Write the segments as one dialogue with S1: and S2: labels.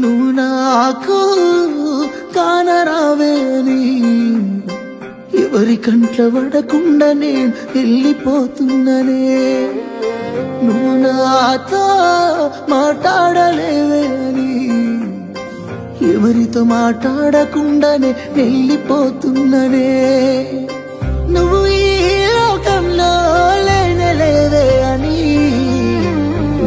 S1: నువ్వు నాకు కానరావేని ఎవరి కంట్ల పడకుండా నేను వెళ్ళిపోతున్ననే నువ్వు నాతో మాట్లాడలేవేని ఎవరితో మాట్లాడకుండానే వెళ్ళిపోతున్ననే నువ్వు ఈ లోకంలో లేనలేవే అని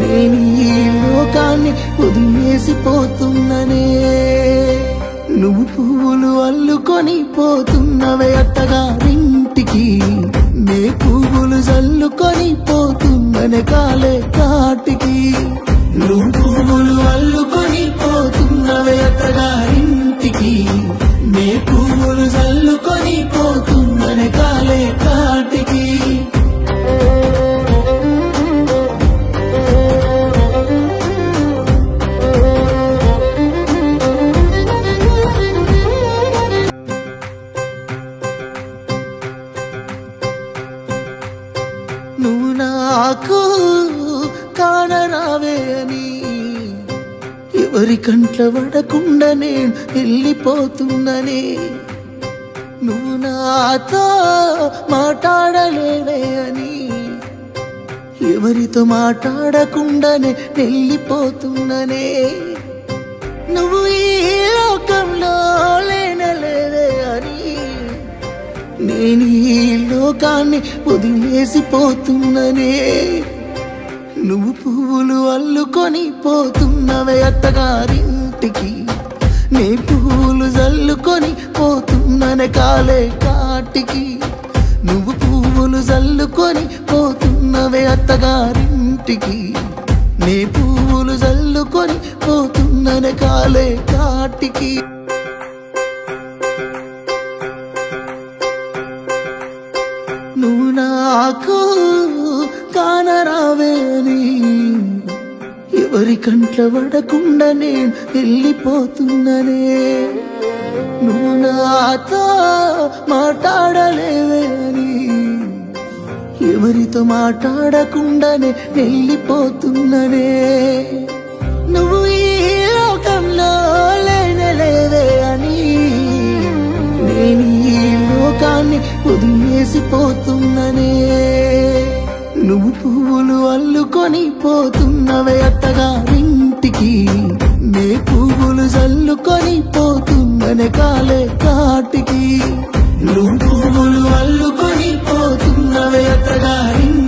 S1: నేను ఈ లోకాన్ని వదిలేసిపోతున్ననే నువ్వు పువ్వులు అల్లుకొని పోతున్నవే అత్తగారింటికి నే పువ్వులు జల్లుకొని పోతున్ననే కాలే కాటికి నువ్వు పువ్వులు అల్లుకొని పోతున్నవే అత్తగారింటికి నే పువ్వులు జల్లుకొని పోతున్ననే కాలే కాటికి నువ్వు నాకు కానరావే అని ఎవరి కంట్ల పడకుండా నేను వెళ్ళిపోతున్ననే నువ్వు నాతో మాట్లాడలేవే అని ఎవరితో మాట్లాడకుండానే వెళ్ళిపోతున్ననే నువ్వు ఈ లోకంలో లేనలేవే అని నేను ఈ లోకాన్ని వదిలేసిపోతున్ననే నువ్వు పువ్వులు అల్లుకొని పోతున్నవే అత్తగారింటికి నే పువ్వులు జల్లుకొని పోతున్ననే కాలే కాటికి నువ్వు పువ్వులు జల్లుకొని పోతున్నవే అత్తగారింటికి నే పువ్వులు జల్లుకొని పోతున్ననే కాలే కాటికి నువ్వు నాకు కానరావే అని ఎవరి కంట్ల పడకుండా నేను వెళ్ళిపోతున్ననే నువ్వు నాతో మాట్లాడలేవే అని ఎవరితో మాట్లాడకుండానే వెళ్ళిపోతున్ననే నువ్వు ఈ లోకంలో లేనలేవే అని నేను ఈ లోకాన్ని వదిలేసిపోతున్ననే నువ్వు పువ్వులు అల్లుకొని పోతున్నవే అత్తగారింటికి నే పువ్వులు జల్లుకొని పోతున్ననే కాలే కాటికి నువ్వు పువ్వులు అల్లుకొని పోతున్నవే అత్తగారింటికి